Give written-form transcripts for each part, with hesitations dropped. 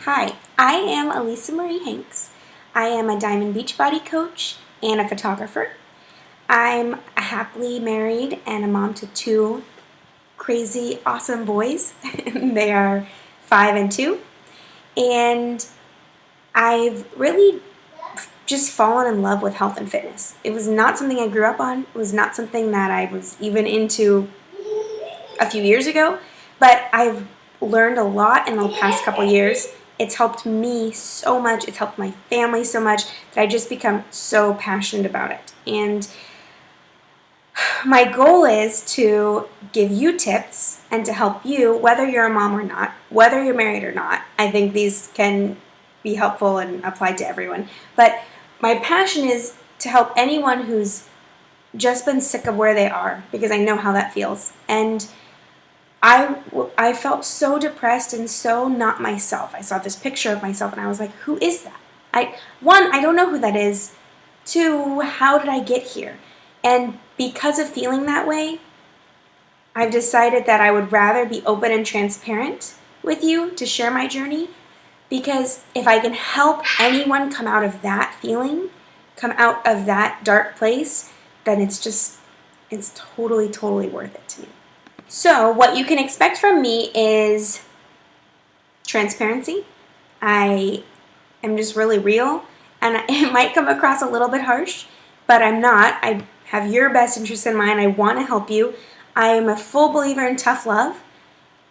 Hi, I am Elisa Marie Hanks. I am a Diamond Beachbody Coach and a photographer. I'm happily married and a mom to two crazy, awesome boys. They are 5 and 2. And I've really just fallen in love with health and fitness. It was not something I grew up on. It was not something that I was even into a few years ago, but I've learned a lot in the past couple years. It's helped me so much. It's helped my family so much that I just become so passionate about it. And my goal is to give you tips and to help you, whether you're a mom or not, whether you're married or not. I think these can be helpful and apply to everyone. But my passion is to help anyone who's just been sick of where they are, because I know how that feels. And I felt so depressed and so not myself. I saw this picture of myself and I was like, who is that? One, I don't know who that is. Two, how did I get here? And because of feeling that way, I've decided that I would rather be open and transparent with you to share my journey, because if I can help anyone come out of that feeling, come out of that dark place, then it's totally, totally worth it to me. So what you can expect from me is transparency. I am just really real, and it might come across a little bit harsh, but I'm not. I have your best interest in mind. I want to help you. I am a full believer in tough love.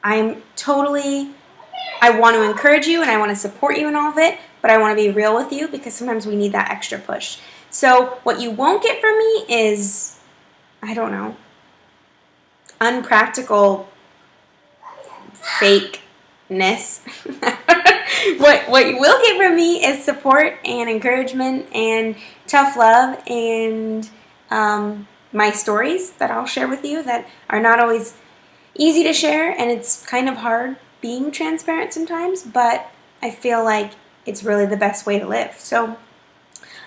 I want to encourage you and I want to support you in all of it, but I want to be real with you because sometimes we need that extra push. So what you won't get from me is, I don't know, unpractical fakeness. What you will get from me is support and encouragement and tough love and my stories that I'll share with you that are not always easy to share, and it's kind of hard being transparent sometimes, but I feel like it's really the best way to live. So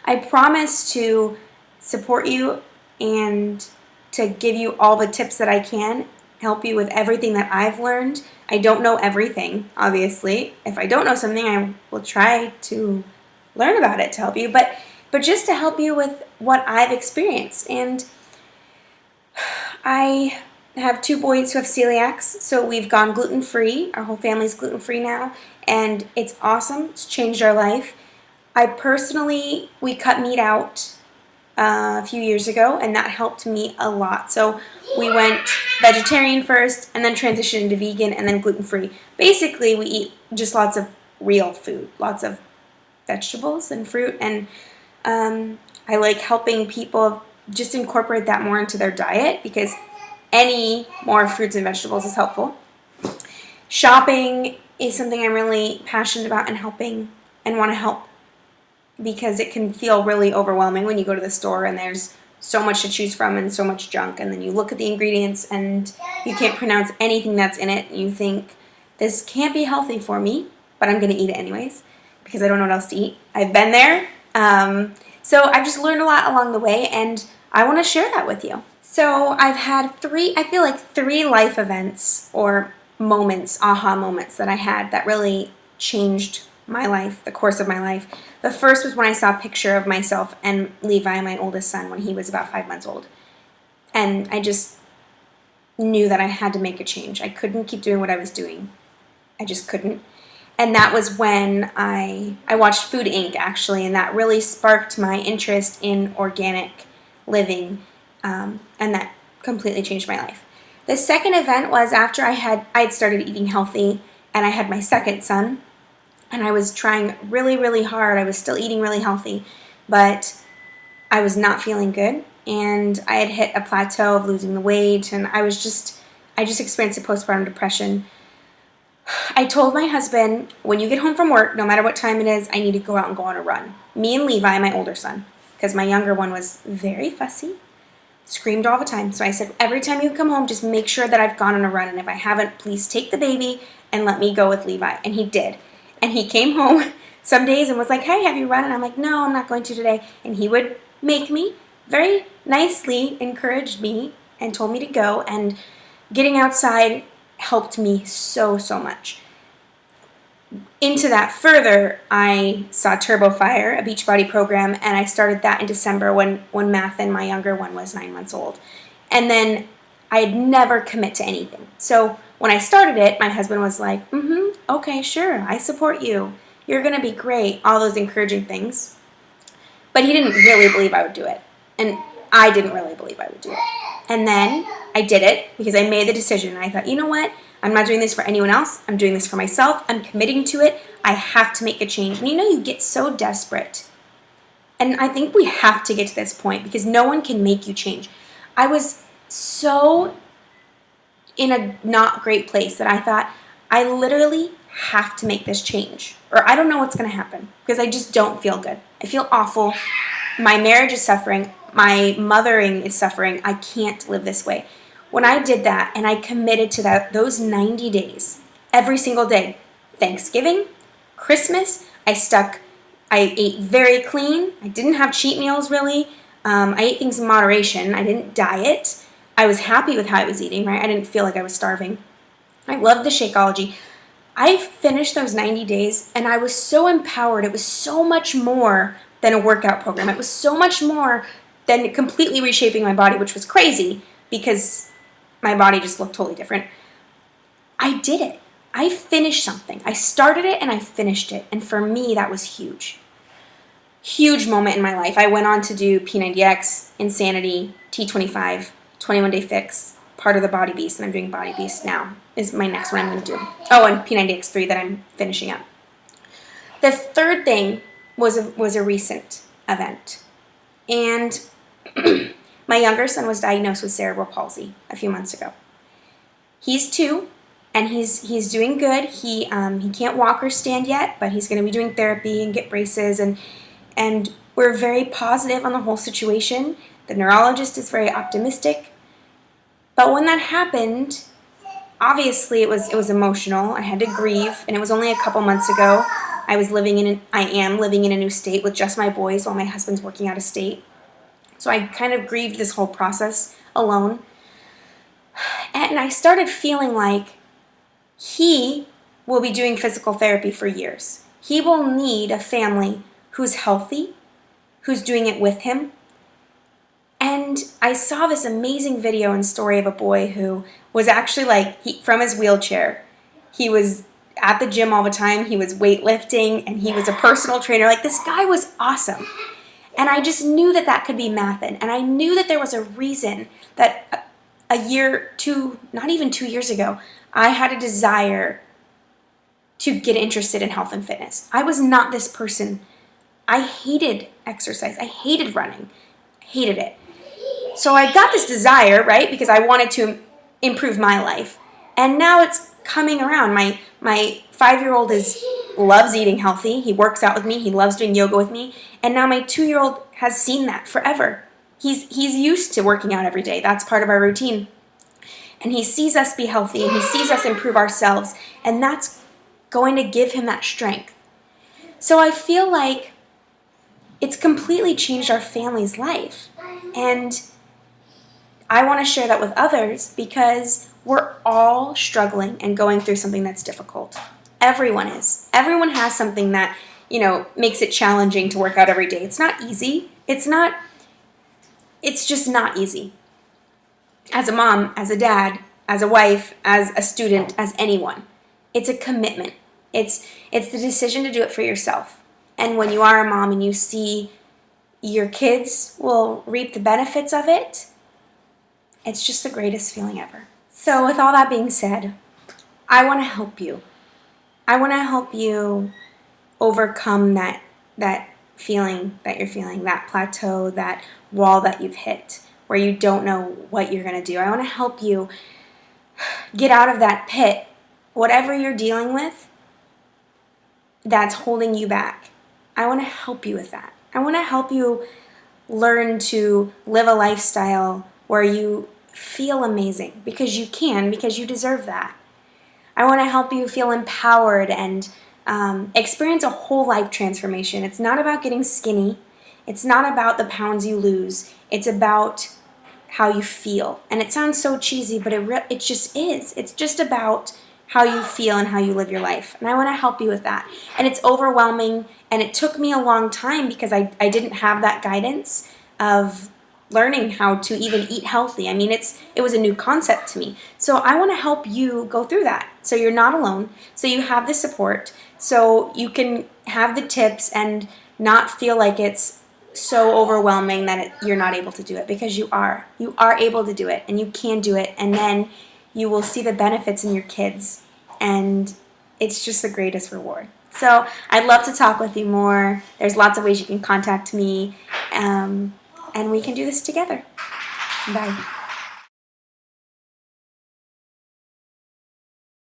I promise to support you and to give you all the tips that I can, help you with everything that I've learned. I don't know everything, obviously. If I don't know something, I will try to learn about it to help you, but just to help you with what I've experienced. And I have 2 boys who have celiacs, so we've gone gluten-free. Our whole family's gluten-free now, and it's awesome. It's changed our life. We cut meat out a few years ago, and that helped me a lot. So we went vegetarian first, and then transitioned into vegan, and then gluten-free. Basically, we eat just lots of real food, lots of vegetables and fruit, and I like helping people just incorporate that more into their diet, because any more fruits and vegetables is helpful. Shopping is something I'm really passionate about and helping and want to help, because it can feel really overwhelming when you go to the store and there's so much to choose from and so much junk, and then you look at the ingredients and you can't pronounce anything that's in it, and you think, this can't be healthy for me, but I'm going to eat it anyways because I don't know what else to eat. I've been there. So I've just learned a lot along the way, and I want to share that with you. So I've had 3 life events or moments, aha moments that I had that really changed my life, the course of my life. The first was when I saw a picture of myself and Levi, my oldest son, when he was about 5 months old. And I just knew that I had to make a change. I couldn't keep doing what I was doing. I just couldn't. And that was when I watched Food Inc. actually, and that really sparked my interest in organic living, and that completely changed my life. The second event was after I had started eating healthy, and I had my second son. And I was trying really, really hard. I was still eating really healthy, but I was not feeling good. And I had hit a plateau of losing the weight, and I just experienced a postpartum depression. I told my husband, when you get home from work, no matter what time it is, I need to go out and go on a run. Me and Levi, my older son, because my younger one was very fussy, screamed all the time. So I said, every time you come home, just make sure that I've gone on a run. And if I haven't, please take the baby and let me go with Levi. And he did. And he came home some days and was like, hey, have you run? And I'm like, no, I'm not going to today. And he would make me, very nicely encouraged me and told me to go. And getting outside helped me so, so much. into that further, I saw Turbo Fire, a Beachbody program, and I started that in December when Math and my younger one was 9 months old. And then I'd never commit to anything. So when I started it, my husband was like, okay, sure, I support you. You're going to be great, all those encouraging things. But he didn't really believe I would do it. And I didn't really believe I would do it. And then I did it because I made the decision. And I thought, you know what? I'm not doing this for anyone else. I'm doing this for myself. I'm committing to it. I have to make a change. And you get so desperate. And I think we have to get to this point because no one can make you change. I was so in a not great place that I thought, I literally have to make this change. Or I don't know what's going to happen because I just don't feel good. I feel awful. My marriage is suffering. My mothering is suffering. I can't live this way. When I did that and I committed to those 90 days, every single day, Thanksgiving, Christmas, I ate very clean. I didn't have cheat meals really. I ate things in moderation. I didn't diet. I was happy with how I was eating, right? I didn't feel like I was starving. I loved the Shakeology. I finished those 90 days and I was so empowered. It was so much more than a workout program. It was so much more than completely reshaping my body, which was crazy because my body just looked totally different. I did it. I finished something. I started it and I finished it. And for me, that was huge. Huge moment in my life. I went on to do P90X, Insanity, T25, 21-Day Fix, part of the Body Beast, and I'm doing Body Beast now, is my next one I'm going to do. Oh, and P90X3 that I'm finishing up. The third thing was a recent event. And my younger son was diagnosed with cerebral palsy a few months ago. He's 2, and he's doing good. He can't walk or stand yet, but he's going to be doing therapy and get braces, and we're very positive on the whole situation. The neurologist is very optimistic. But when that happened, obviously it was emotional. I had to grieve, and it was only a couple months ago. I am living in a new state with just my boys while my husband's working out of state. So I kind of grieved this whole process alone. And I started feeling like he will be doing physical therapy for years. He will need a family who's healthy, who's doing it with him. And I saw this amazing video and story of a boy who was actually from his wheelchair. He was at the gym all the time. He was weightlifting and he was a personal trainer. This guy was awesome. And I just knew that could be Mathin. And I knew that there was a reason that not even 2 years ago, I had a desire to get interested in health and fitness. I was not this person. I hated exercise. I hated running. I hated it. So I got this desire, right, because I wanted to improve my life. And now it's coming around. My 5-year-old loves eating healthy. He works out with me. He loves doing yoga with me. And now my 2-year-old has seen that forever. He's used to working out every day. That's part of our routine. And he sees us be healthy and he sees us improve ourselves. And that's going to give him that strength. So I feel like it's completely changed our family's life. And I want to share that with others because we're all struggling and going through something that's difficult. Everyone is. Everyone has something that, makes it challenging to work out every day. It's not easy. It's just not easy. As a mom, as a dad, as a wife, as a student, as anyone. It's a commitment. It's the decision to do it for yourself. And when you are a mom and you see your kids will reap the benefits of it, it's just the greatest feeling ever. So with all that being said, I want to help you. I want to help you overcome that feeling that you're feeling, that plateau, that wall that you've hit, where you don't know what you're going to do. I want to help you get out of that pit, whatever you're dealing with that's holding you back. I want to help you with that. I want to help you learn to live a lifestyle where you feel amazing because you can, because you deserve that. I want to help you feel empowered and experience a whole life transformation. It's not about getting skinny. It's not about the pounds you lose. It's about how you feel. And it sounds so cheesy, but it just is. It's just about how you feel and how you live your life. And I want to help you with that. And it's overwhelming, and it took me a long time because I didn't have that guidance of learning how to even eat healthy. I mean, it was a new concept to me. So I want to help you go through that. So you're not alone. So you have the support. So you can have the tips and not feel like it's so overwhelming that you're not able to do it, because you are. You are able to do it, and you can do it. And then you will see the benefits in your kids, and it's just the greatest reward. So I'd love to talk with you more. There's lots of ways you can contact me, and we can do this together. Bye.